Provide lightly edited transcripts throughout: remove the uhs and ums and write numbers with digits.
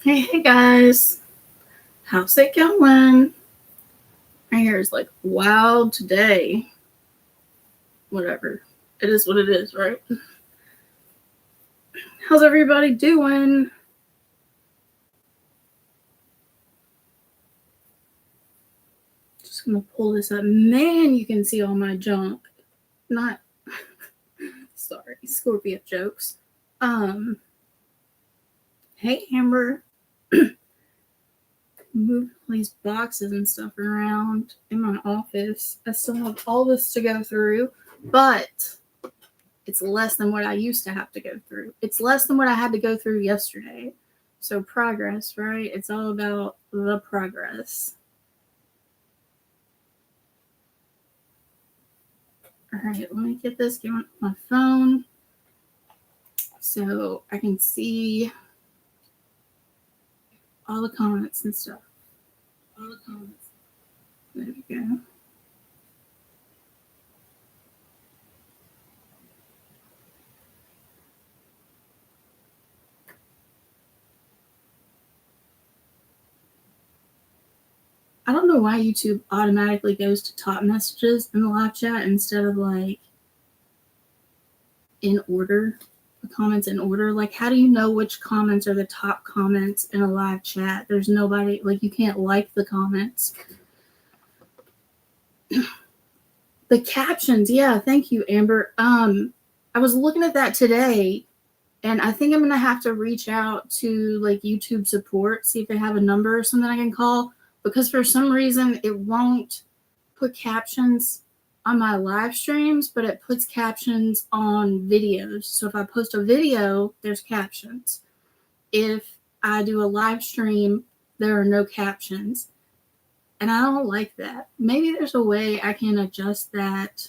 Hey guys, how's it going? My hair is like wild today. Whatever. It is what it is, right? How's everybody doing? Just gonna pull this up. Man, you can see all my junk. Not sorry, Scorpio jokes. Hey Amber. Move all these boxes and stuff around in my office. I still have all this to go through, but it's less than what I used to have to go through. It's less than what I had to go through yesterday. So progress, right? It's all about the progress. All right, let me get this going on my phone so I can see all the comments and stuff. All the comments. There we go. I don't know why YouTube automatically goes to top messages in the live chat instead of like in order, the comments in order. Like, how do you know which comments are the top comments in a live chat? There's nobody, like, you can't like the comments. The captions, yeah, thank you, Amber. I was looking at that today, and I think I'm gonna have to reach out to like YouTube support, see if they have a number or something I can call, because for some reason it won't put captions on my live streams, but it puts captions on videos. So if I post a video, there's captions. If I do a live stream, there are no captions. And I don't like that. Maybe there's a way I can adjust that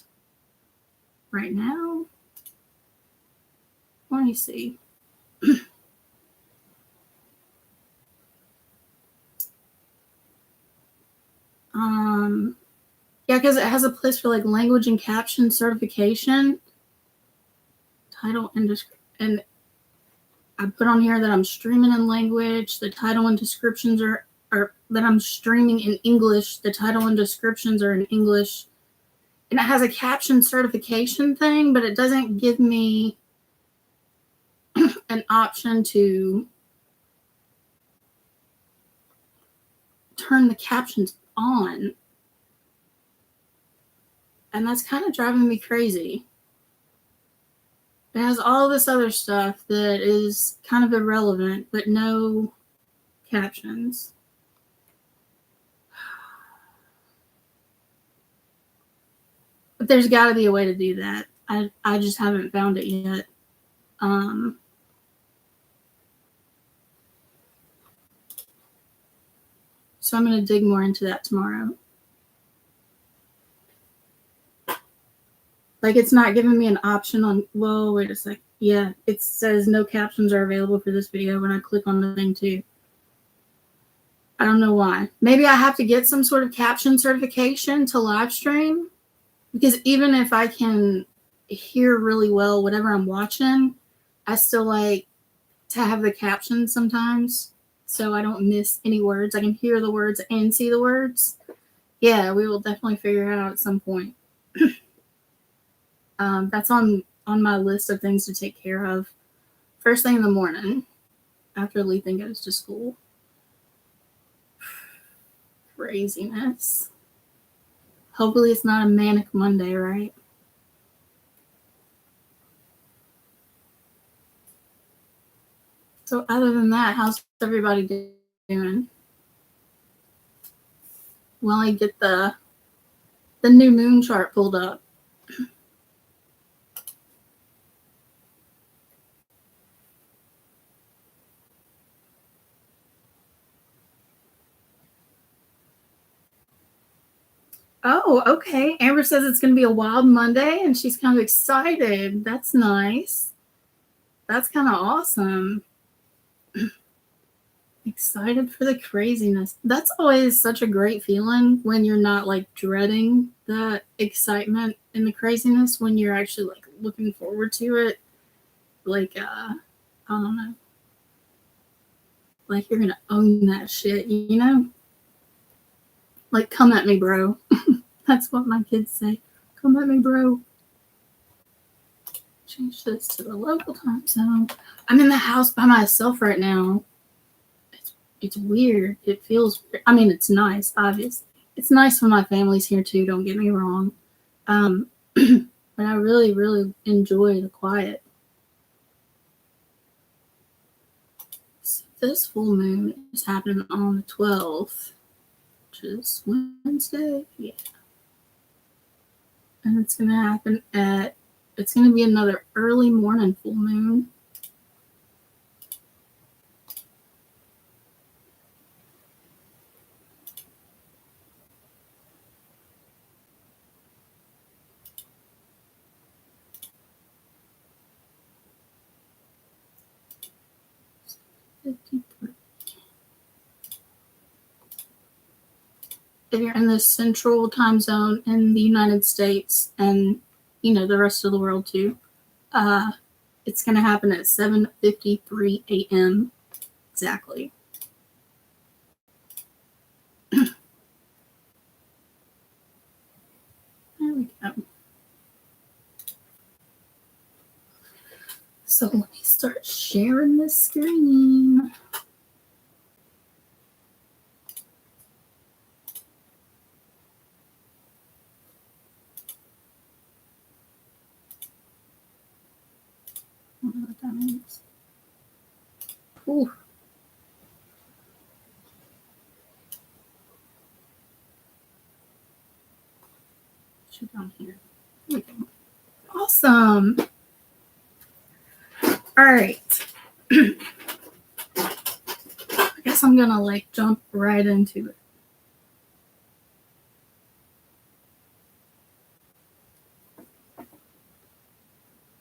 right now. Let me see. Yeah, because it has a place for like language and caption certification, title and I put on here that I'm streaming in language. The title and descriptions are that I'm streaming in English. The title and descriptions are in English, and it has a caption certification thing, but it doesn't give me an option to turn the captions on. And that's kind of driving me crazy. It has all this other stuff that is kind of irrelevant, but no captions. But there's got to be a way to do that. I just haven't found it yet. So I'm going to dig more into that tomorrow. Like, it's not giving me an option on, well, wait a sec. Yeah, it says no captions are available for this video when I click on the thing too. I don't know why. Maybe I have to get some sort of caption certification to live stream, because even if I can hear really well whatever I'm watching, I still like to have the captions sometimes so I don't miss any words. I can hear the words and see the words. Yeah, we will definitely figure it out at some point. That's on my list of things to take care of first thing in the morning after Lethan goes to school. Craziness. Hopefully it's not a manic Monday, right? So other than that, how's everybody doing? While I get the new moon chart pulled up. Oh, okay. Amber says it's going to be a wild Monday, and she's kind of excited. That's nice. That's kind of awesome. Excited for the craziness. That's always such a great feeling when you're not like dreading the excitement and the craziness, when you're actually like looking forward to it. Like, I don't know. Like you're gonna own that shit, you know? Like, come at me, bro. That's what my kids say. Come at me, bro. Change this to the local time zone. I'm in the house by myself right now. It's weird. It feels. I mean, it's nice. Obviously, it's nice when my family's here too. Don't get me wrong. But I really, really enjoy the quiet. So this full moon is happening on the 12th, which is Wednesday. Yeah, and it's gonna happen at. It's gonna be another early morning full moon. If you're in the central time zone in the United States and the rest of the world too, it's going to happen at 7:53 a.m. exactly. There we go. So let me start sharing this screen. I don't know what that means. Ooh. Shoot down here. There we go. Awesome. All right. I guess I'm gonna jump right into it.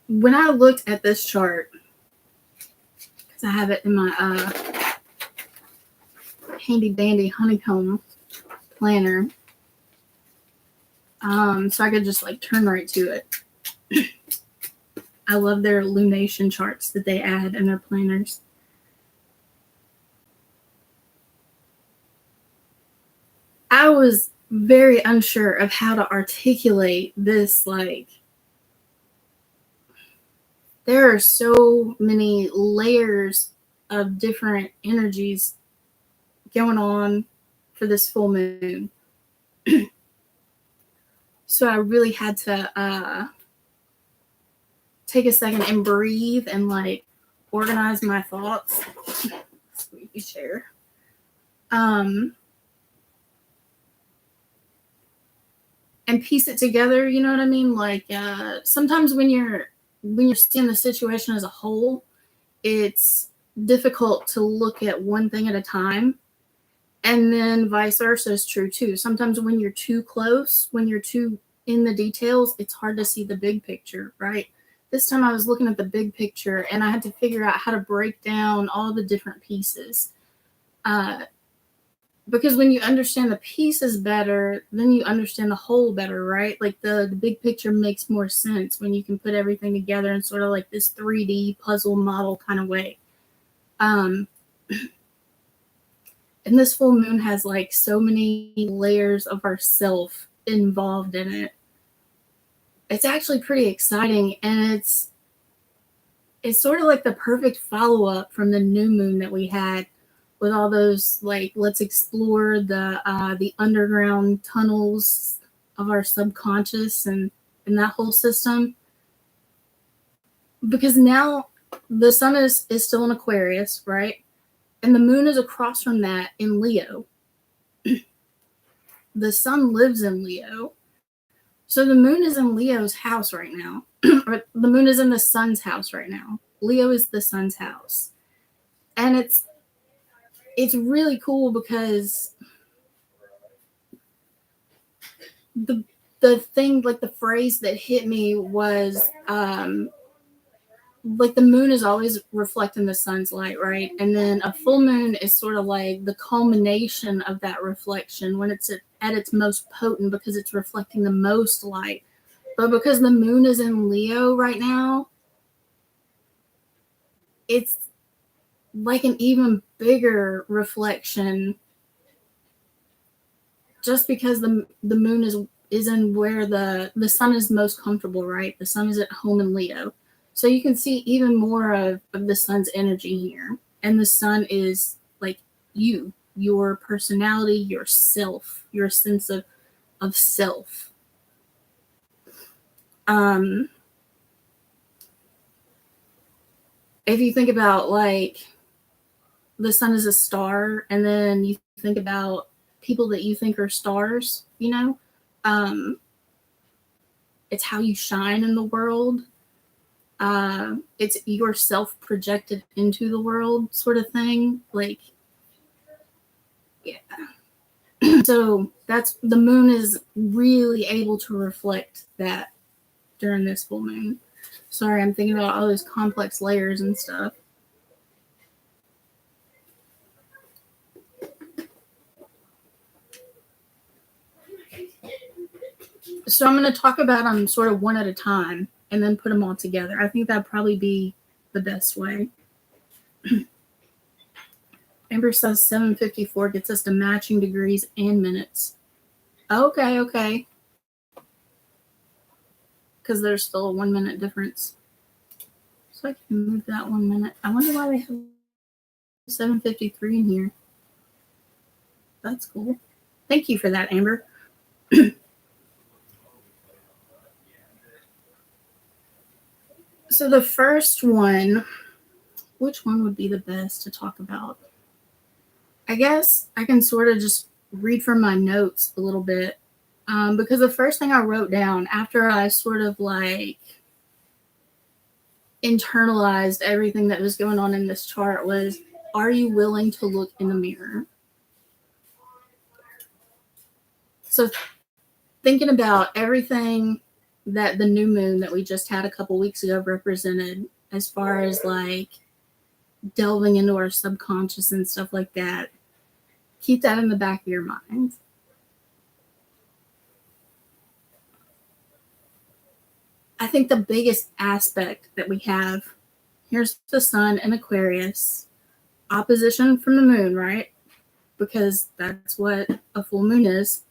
When I looked at this chart, because I have it in my handy dandy honeycomb planner, so I could just turn right to it. I love their lunation charts that they add in their planners. I was very unsure of how to articulate this. There are so many layers of different energies going on for this full moon. So I really had to take a second and breathe and organize my thoughts. Squeaky chair. And piece it together, you know what I mean? Sometimes when you're seeing the situation as a whole, it's difficult to look at one thing at a time. And then vice versa is true too. Sometimes when you're too close, when you're too in the details, it's hard to see the big picture, right? This time I was looking at the big picture and I had to figure out how to break down all the different pieces. Because when you understand the pieces better, then you understand the whole better, right? The big picture makes more sense when you can put everything together in sort of this 3D puzzle model kind of way. And this full moon has so many layers of ourself involved in it. It's actually pretty exciting, and it's sort of the perfect follow-up from the new moon that we had with all those let's explore the underground tunnels of our subconscious and that whole system. Because now the sun is still in Aquarius, right? And the moon is across from that in Leo. The sun lives in Leo. So the moon is in Leo's house right now. Or the moon is in the sun's house right now. Leo is the sun's house. And it's really cool because the thing, the phrase that hit me was the moon is always reflecting the sun's light, right? And then a full moon is sort of the culmination of that reflection when it's at its most potent because it's reflecting the most light. But because the moon is in Leo right now, it's an even bigger reflection just because the moon is in where the sun is most comfortable, right? The sun is at home in Leo. So you can see even more of the sun's energy here. And the sun is like you, your personality, your self, your sense of self. If you think about like the sun is a star, and then you think about people that you think are stars, it's how you shine in the world. It's yourself projected into the world, sort of thing. Like, yeah. So that's the moon is really able to reflect that during this full moon. Sorry, I'm thinking about all those complex layers and stuff. So I'm going to talk about them sort of one at a time and then put them all together. I think that'd probably be the best way. Amber says 7:54 gets us to matching degrees and minutes. Okay. Because there's still a 1 minute difference. So I can move that 1 minute. I wonder why they have 7:53 in here. That's cool. Thank you for that, Amber. So the first one, which one would be the best to talk about? I guess I can sort of just read from my notes a little bit. Because the first thing I wrote down after I sort of like internalized everything that was going on in this chart was, are you willing to look in the mirror? So thinking about everything that the new moon that we just had a couple weeks ago represented, as far as like delving into our subconscious and stuff like that, keep that in the back of your mind. I think the biggest aspect that we have, here's the sun in Aquarius, opposition from the moon, right? Because that's what a full moon is.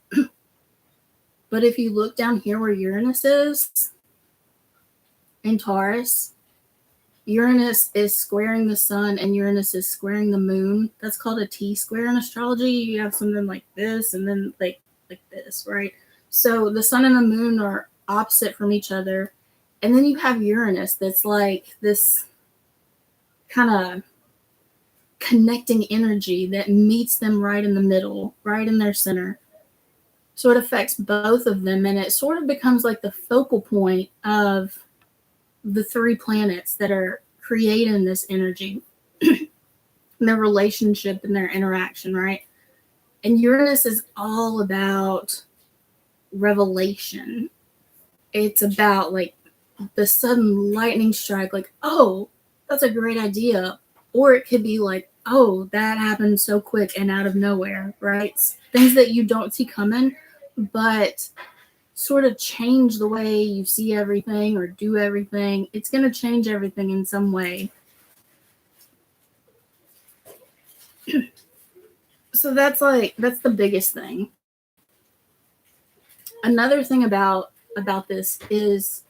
But if you look down here where Uranus is, in Taurus, Uranus is squaring the sun and Uranus is squaring the moon. That's called a T-square in astrology. You have something like this and then like this, right? So the sun and the moon are opposite from each other. And then you have Uranus that's like this kind of connecting energy that meets them right in the middle, right in their center. So it affects both of them, and it sort of becomes like the focal point of the three planets that are creating this energy, their relationship and their interaction, right? And Uranus is all about revelation. It's about like the sudden lightning strike, like, oh, that's a great idea. Or it could be like, oh, that happened so quick and out of nowhere, right? Things that you don't see coming, but sort of change the way you see everything or do everything. It's going to change everything in some way. So that's the biggest thing. Another thing about this is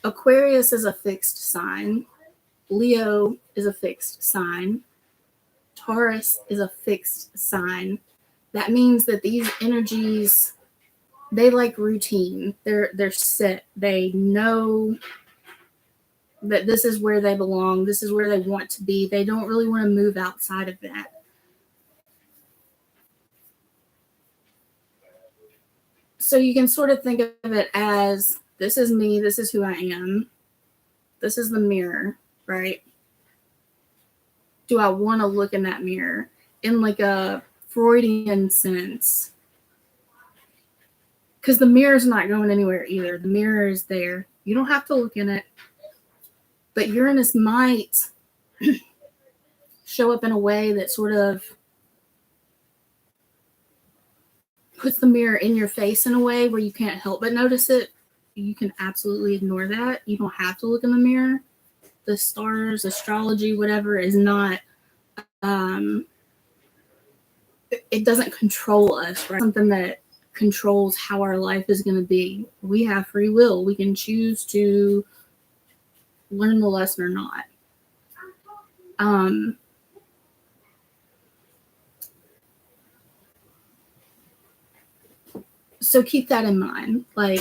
Aquarius is a fixed sign. Leo is a fixed sign. Taurus is a fixed sign. That means that these energies, they like routine. They're set. They know that this is where they belong. This is where they want to be. They don't really want to move outside of that. So you can sort of think of it as, this is me. This is who I am. This is the mirror, right? Do I want to look in that mirror in like a Freudian sense? Because the mirror is not going anywhere either. The mirror is there. You don't have to look in it. But Uranus might show up in a way that sort of puts the mirror in your face in a way where you can't help but notice it. You can absolutely ignore that. You don't have to look in the mirror. The stars, astrology, whatever, is not it doesn't control us, right? Something that controls how our life is going to be. We have free will. We can choose to learn the lesson or not. So keep that in mind. Like,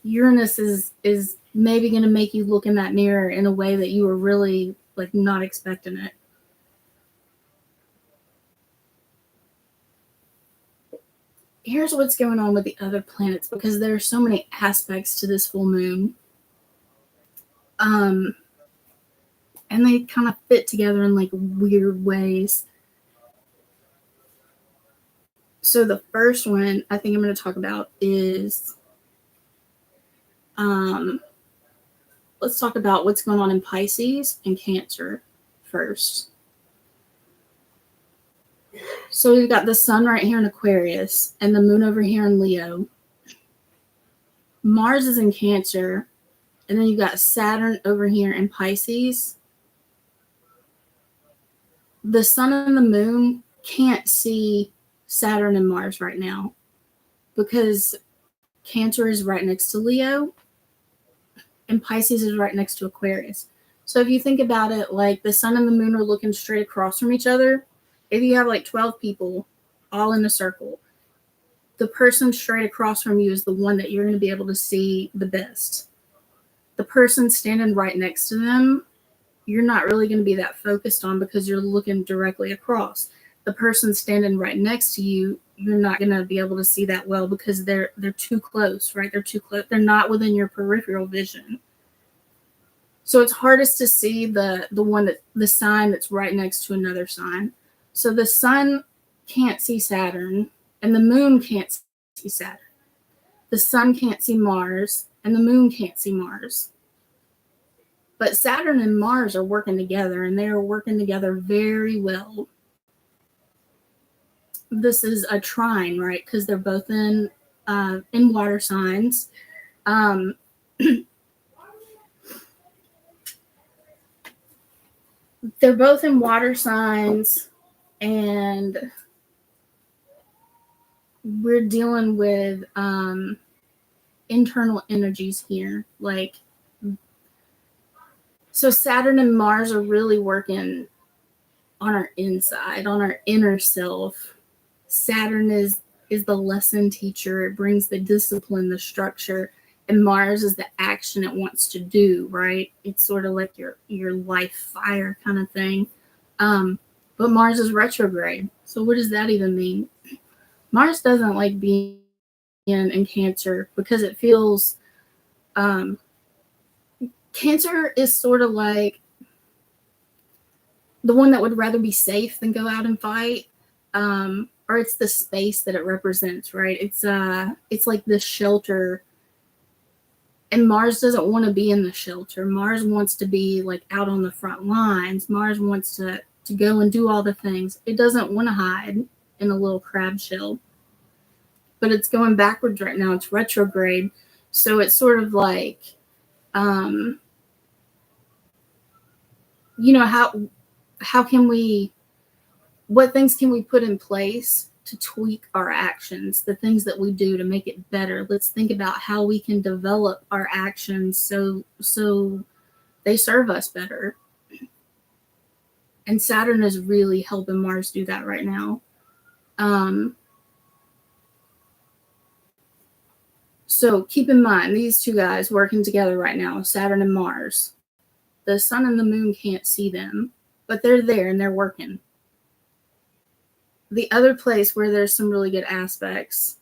Uranus is maybe going to make you look in that mirror in a way that you were really like not expecting it. Here's what's going on with the other planets, because there are so many aspects to this full moon. And they kind of fit together in like weird ways. So the first one I think I'm going to talk about is let's talk about what's going on in Pisces and Cancer first. So we've got the sun right here in Aquarius and the moon over here in Leo. Mars is in Cancer, and then you've got Saturn over here in Pisces. The sun and the moon can't see Saturn and Mars right now because Cancer is right next to Leo and Pisces is right next to Aquarius. So if you think about it, like the sun and the moon are looking straight across from each other. If you have like 12 people all in a circle, the person straight across from you is the one that you're going to be able to see the best. The person standing right next to them, you're not really going to be that focused on because you're looking directly across. The person standing right next to you, you're not going to be able to see that well because they're too close, right? They're too close. They're not within your peripheral vision. So it's hardest to see the one that the sign that's right next to another sign. So the sun can't see Saturn and the moon can't see Saturn. The sun can't see Mars and the moon can't see Mars. But Saturn and Mars are working together, and they are working together very well. This is a trine, right? Because they're both in water signs. They're both in water signs, and we're dealing with internal energies here. Like, so Saturn and Mars are really working on our inside, on our inner self. Saturn is the lesson teacher. It brings the discipline, the structure, and Mars is the action it wants to do, right? It's sort of like your life fire kind of thing. But Mars is retrograde. So what does that even mean? Mars doesn't like being in Cancer because it feels Cancer is sort of like the one that would rather be safe than go out and fight. Or it's the space that it represents, right? It's like this shelter, and Mars doesn't want to be in the shelter. Mars wants to be like out on the front lines. Mars wants to go and do all the things. It doesn't want to hide in a little crab shell. But it's going backwards right now. It's retrograde. So it's sort of like, how can we, what things can we put in place to tweak our actions, the things that we do to make it better? Let's think about how we can develop our actions so they serve us better. And Saturn is really helping Mars do that right now. So keep in mind, these two guys working together right now, Saturn and Mars. The sun and the moon can't see them, but they're there and they're working. The other place where there's some really good aspects,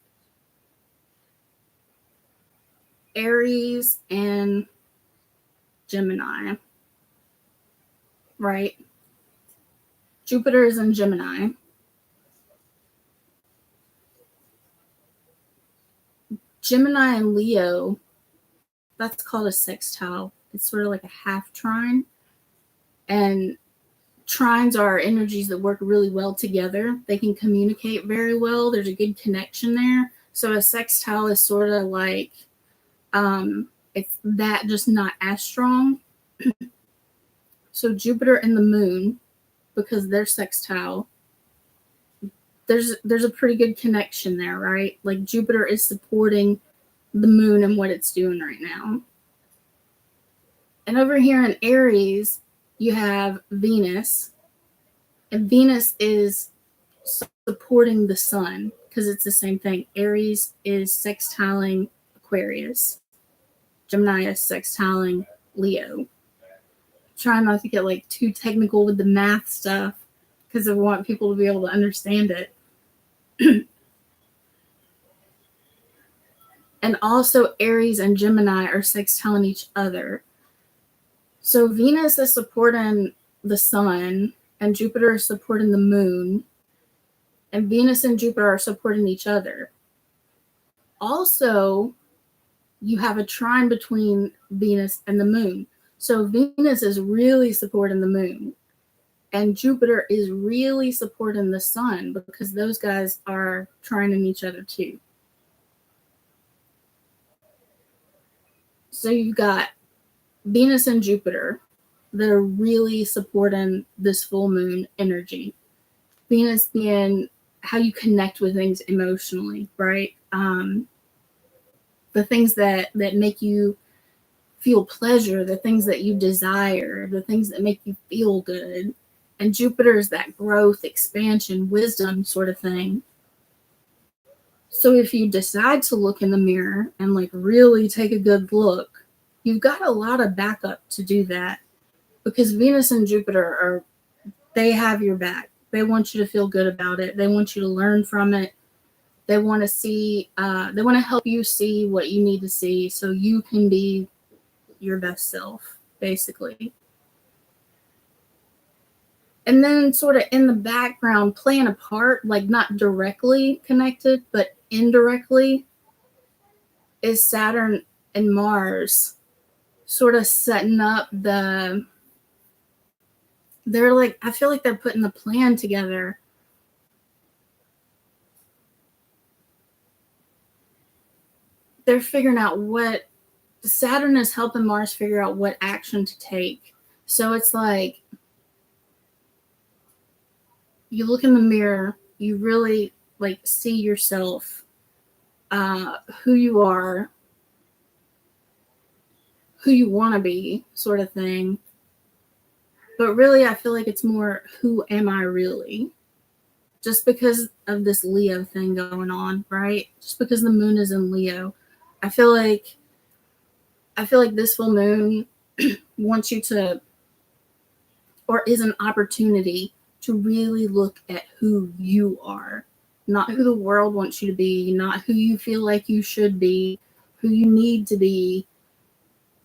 Aries and Gemini, right? Jupiter is in Gemini. Gemini and Leo, that's called a sextile. It's sort of like a half trine. And trines are energies that work really well together. They can communicate very well. There's a good connection there. So a sextile is sort of like, it's that, just not as strong. So Jupiter and the moon, because they're sextile, there's a pretty good connection there, right? Like Jupiter is supporting the moon and what it's doing right now. And over here in Aries, you have Venus, and Venus is supporting the sun because it's the same thing. Aries is sextiling Aquarius. Gemini is sextiling Leo. Trying not to get like too technical with the math stuff because I want people to be able to understand it. And also Aries and Gemini are sextiling each other. So Venus is supporting the sun and Jupiter is supporting the moon. And Venus and Jupiter are supporting each other. Also, you have a trine between Venus and the moon. So Venus is really supporting the moon. And Jupiter is really supporting the sun because those guys are trining each other too. So you've got Venus and Jupiter that are really supporting this full moon energy. Venus being how you connect with things emotionally, right? The things that make you feel pleasure, the things that you desire, the things that make you feel good. And Jupiter is that growth, expansion, wisdom sort of thing. So if you decide to look in the mirror and like really take a good look, you've got a lot of backup to do that because Venus and Jupiter they have your back. They want you to feel good about it. They want you to learn from it. They want to help you see what you need to see so you can be your best self, basically. And then sort of in the background, playing a part, like not directly connected, but indirectly, is Saturn and Mars sort of setting up they're like, I feel like they're putting the plan together. They're figuring out what Saturn is helping Mars figure out what action to take. So it's like you look in the mirror, you really like see yourself, who you are, who you want to be, sort of thing. But really, I feel like it's more who am I really? Just because of this Leo thing going on, right? Just because the moon is in Leo, I feel like this full moon wants you to, or is an opportunity to really look at who you are, not who the world wants you to be, not who you feel like you should be, who you need to be,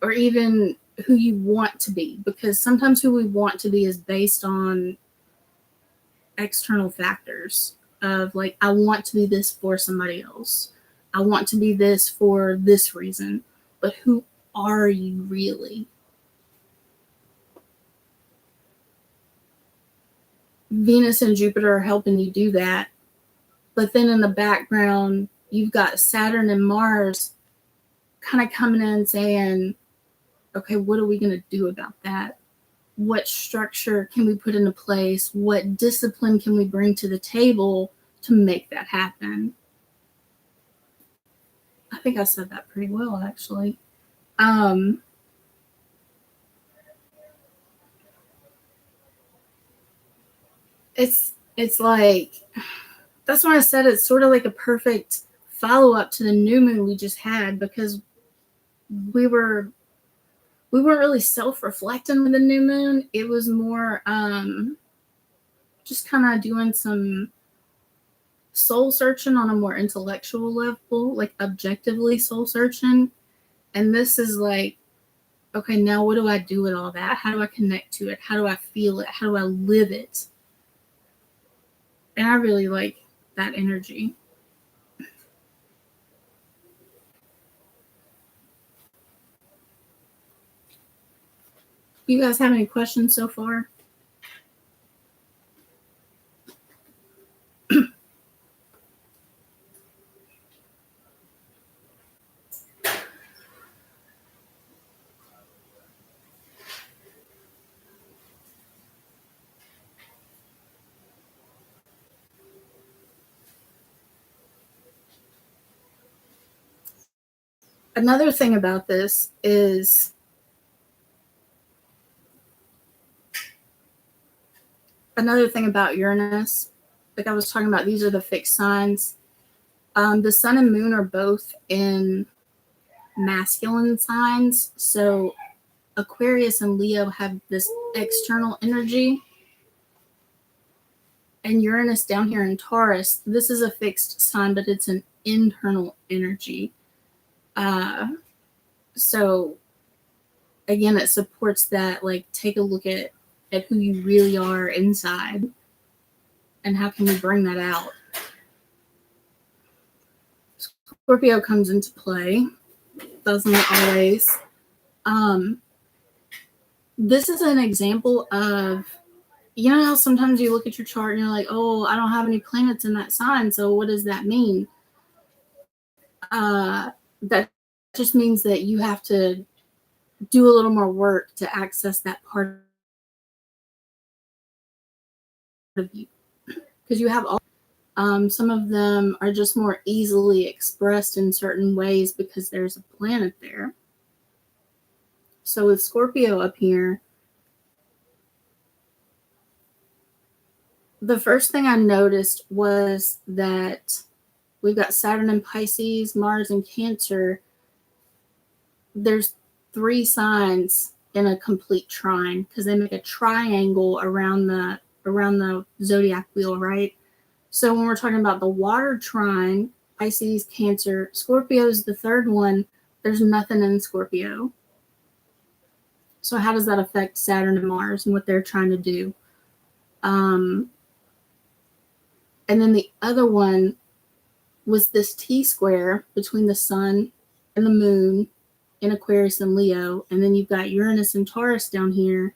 or even who you want to be. Because sometimes who we want to be is based on external factors of like, I want to be this for somebody else. I want to be this for this reason. But who are you really? Venus and Jupiter are helping you do that. But then in the background, you've got Saturn and Mars kind of coming in saying, okay, what are we going to do about that? What structure can we put into place? What discipline can we bring to the table to make that happen? I think I said that pretty well, actually. It's like, that's why I said it's sort of like a perfect follow-up to the new moon we just had, because we weren't really self-reflecting with the new moon. It was more just kind of doing some soul searching on a more intellectual level, like objectively soul searching. And this is like, okay, now what do I do with all that? How do I connect to it? How do I feel it? How do I live it? And I really like that energy. You guys have any questions so far? Another thing about this is another thing about Uranus, like I was talking about, these are the fixed signs. The sun and moon are both in masculine signs. So Aquarius and Leo have this external energy. And Uranus down here in Taurus, this is a fixed sign, but it's an internal energy. So again, it supports that, like, take a look at who you really are inside and how can we bring that out. Scorpio comes into play, doesn't it always? This is an example of, you know how sometimes you look at your chart and you're like, oh, I don't have any planets in that sign, so what does that mean? That just means that you have to do a little more work to access that part of you, because you have all. Some of them are just more easily expressed in certain ways because there's a planet there. So with Scorpio up here, the first thing I noticed was that we've got Saturn in Pisces, Mars in Cancer. There's 3 signs in a complete trine because they make a triangle around the zodiac wheel, right? So when we're talking about the water trine, Pisces, Cancer, Scorpio is the third one. There's nothing in Scorpio. So how does that affect Saturn and Mars and what they're trying to do? And then the other one was this T-square between the sun and the moon in Aquarius and Leo. And then you've got Uranus and Taurus down here.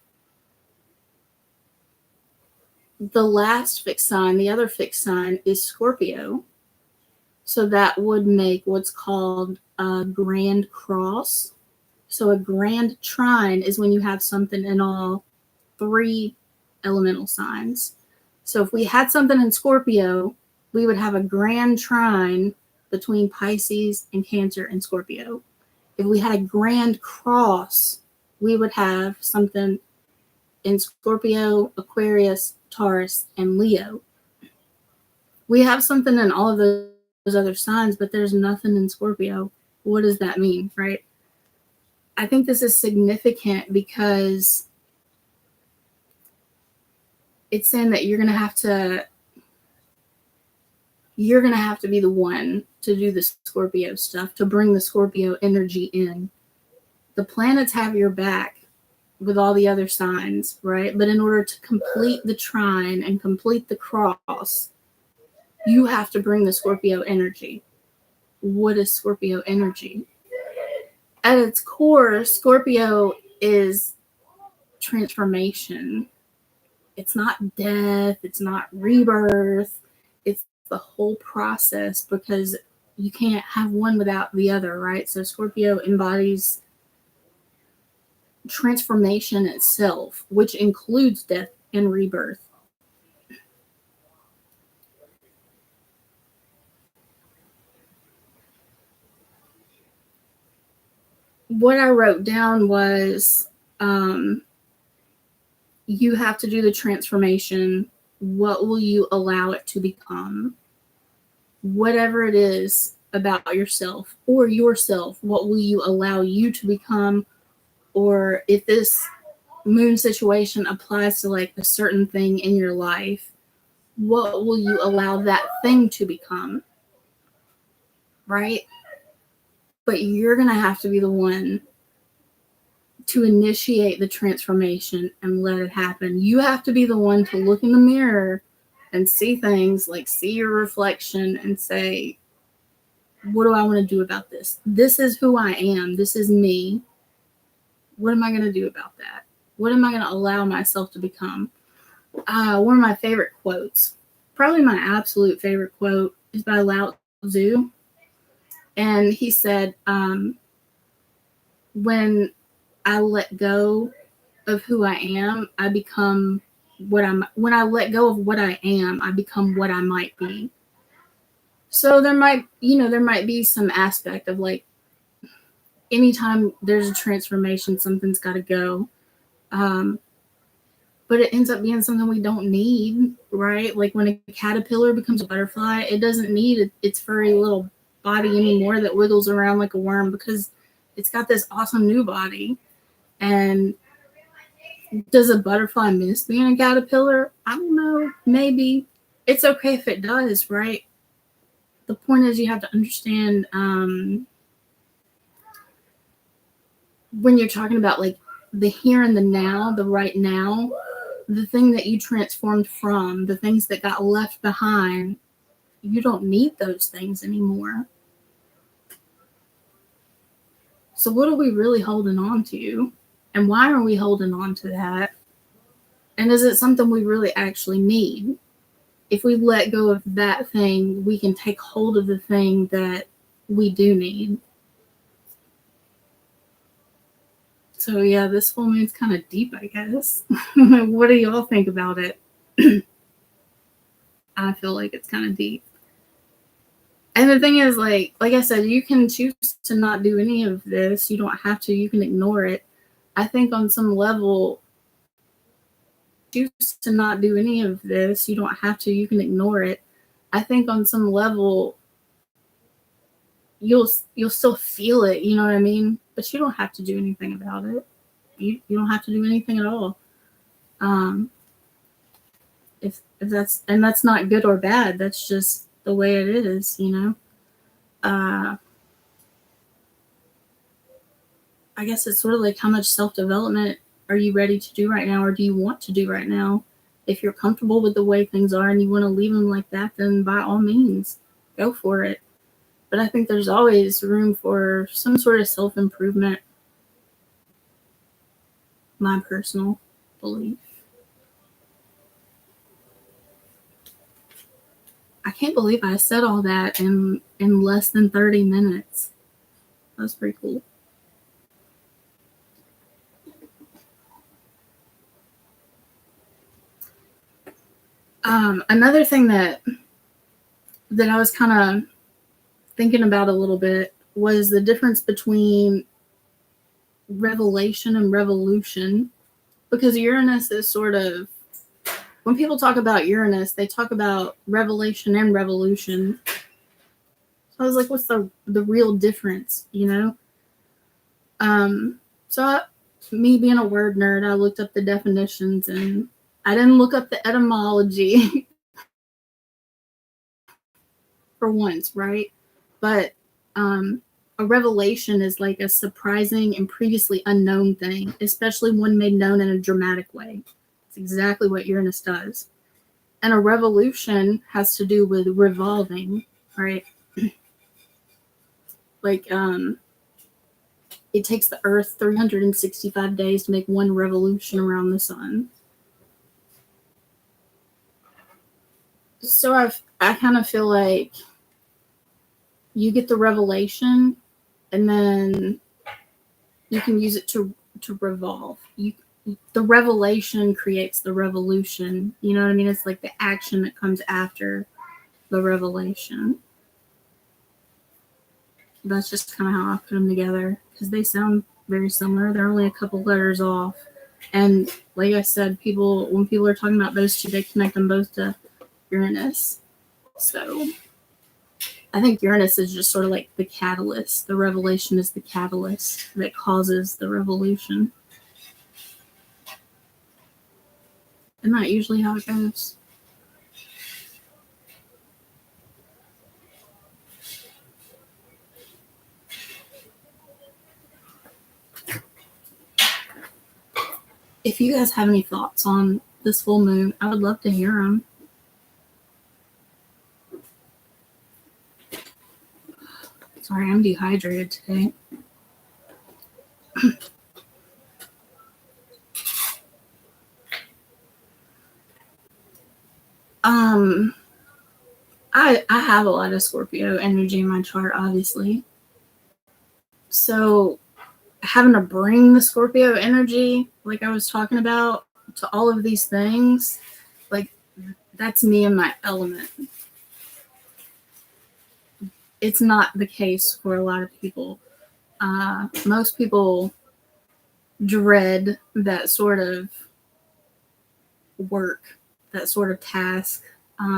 The last fixed sign, the other fixed sign, is Scorpio. So that would make what's called a grand cross. So a grand trine is when you have something in all 3 elemental signs. So if we had something in Scorpio, we would have a grand trine between Pisces and Cancer and Scorpio. If we had a grand cross, we would have something in Scorpio, Aquarius, Taurus, and Leo. We have something in all of those other signs, but there's nothing in Scorpio. What does that mean, right? I think this is significant because it's saying that you're going to have to be the one to do the Scorpio stuff, to bring the Scorpio energy in. The planets have your back with all the other signs, right? But in order to complete the trine and complete the cross, you have to bring the Scorpio energy. What is Scorpio energy? At its core, Scorpio is transformation. It's not death. It's not rebirth. It's the whole process, because you can't have one without the other, right? So Scorpio embodies transformation itself, which includes death and rebirth. What I wrote down was, you have to do the transformation. What will you allow it to become? Whatever it is about yourself, what will you allow you to become? Or if this moon situation applies to like a certain thing in your life, what will you allow that thing to become? Right? But you're going to have to be the one to initiate the transformation and let it happen. You have to be the one to look in the mirror and see things, like see your reflection and say, what do I want to do about this? This is who I am. This is me. What am I going to do about that? What am I going to allow myself to become? One of my favorite quotes, probably my absolute favorite quote, is by Lao Tzu. And he said, when I let go of who I am, I become when I let go of what I am, I become what I might be. So there might be some aspect of like anytime there's a transformation, something's got to go. But it ends up being something we don't need, right? Like when a caterpillar becomes a butterfly, it doesn't need its furry little body anymore that wiggles around like a worm, because it's got this awesome new body. And does a butterfly miss being a caterpillar? I don't know. Maybe. It's okay if it does, right? The point is, you have to understand, when you're talking about like the here and the now, the right now, the thing that you transformed from, the things that got left behind, you don't need those things anymore. So what are we really holding on to? And why are we holding on to that? And is it something we really actually need? If we let go of that thing, we can take hold of the thing that we do need. So yeah, this full moon's kind of deep, I guess. What do y'all think about it? I feel like it's kind of deep. And the thing is, like I said, you can choose to not do any of this. You don't have to. You can ignore it. I think on some level, choose to not do any of this. You don't have to. You can ignore it. I think on some level, you'll still feel it. You know what I mean? But you don't have to do anything about it. You don't have to do anything at all. If that's, and that's not good or bad. That's just the way it is. You know. I guess it's sort of like, how much self-development are you ready to do right now, or do you want to do right now? If you're comfortable with the way things are and you want to leave them like that, then by all means, go for it. But I think there's always room for some sort of self-improvement. My personal belief. I can't believe I said all that in less than 30 minutes. That's pretty cool. Another thing that I was kind of thinking about a little bit was the difference between revelation and revolution, because Uranus is sort of, when people talk about Uranus, they talk about revelation and revolution. So I was like, what's the real difference, you know? Me being a word nerd, I looked up the definitions, and I didn't look up the etymology for once, right? But a revelation is like a surprising and previously unknown thing, especially when made known in a dramatic way. It's exactly what Uranus does. And a revolution has to do with revolving, right? Like, it takes the Earth 365 days to make one revolution around the sun. So I kind of feel like you get the revelation, and then you can use it to revolve. The revelation creates the revolution. You know what I mean? It's like the action that comes after the revelation. That's just kind of how I put them together, because they sound very similar. They're only a couple letters off. And like I said, when people are talking about those two, they connect them both to Uranus. So I think Uranus is just sort of like the catalyst. The revelation is the catalyst that causes the revolution. Isn't that usually how it goes? If you guys have any thoughts on this full moon, I would love to hear them. Sorry, I'm dehydrated today. I have a lot of Scorpio energy in my chart, obviously. So having to bring the Scorpio energy, like I was talking about, to all of these things, like, that's me in my element. It's not the case for a lot of people. Most people dread that sort of work, that sort of task.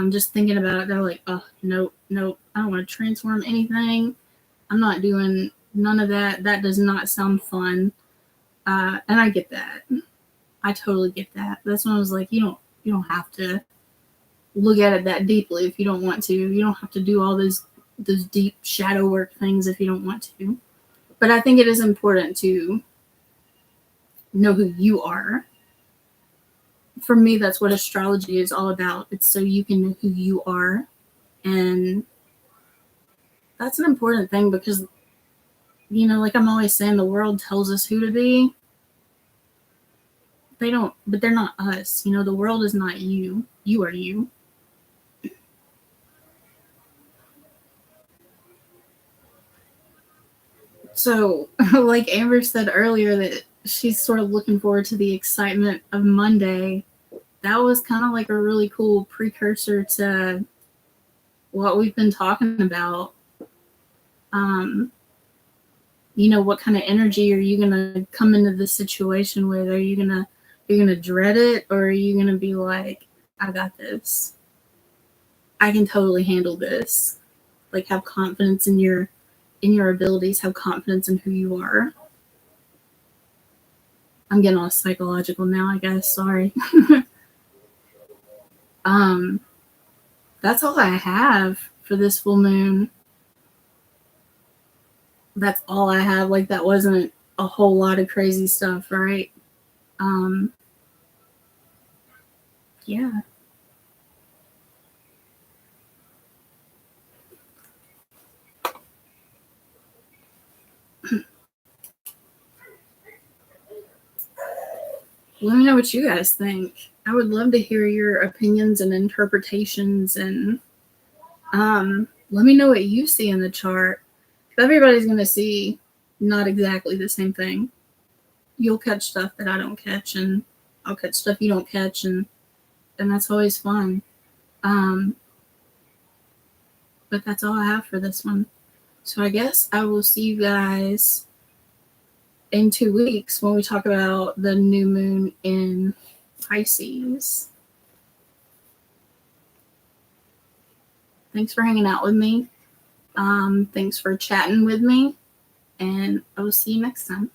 Just thinking about it, they're like, oh, nope, nope, I don't want to transform anything. I'm not doing none of that. That does not sound fun. And I get that. I totally get that. That's when I was like, you don't have to look at it that deeply if you don't want to. You don't have to do all those deep shadow work things if you don't want to. But I think it is important to know who you are. For me, that's what astrology is all about. It's so you can know who you are. And that's an important thing because, like I'm always saying, the world tells us who to be. They don't, but they're not us. The world is not you. You are you. So, like Amber said earlier, that she's sort of looking forward to the excitement of Monday. That was kind of like a really cool precursor to what we've been talking about. What kind of energy are you gonna come into this situation with? You're gonna dread it, or are you gonna be like, I got this. I can totally handle this. Like, have confidence in your abilities, have confidence in who you are. I'm getting all psychological now, I guess. Sorry. That's all I have for this full moon. That's all I have. Like, that wasn't a whole lot of crazy stuff, right? Yeah. Let me know what you guys think. I would love to hear your opinions and interpretations, and let me know what you see in the chart. Everybody's going to see not exactly the same thing. You'll catch stuff that I don't catch, and I'll catch stuff you don't catch, and that's always fun. But that's all I have for this one. So I guess I will see you guys in 2 weeks when we talk about the new moon in Pisces. Thanks for hanging out with me. Thanks for chatting with me, and I will see you next time.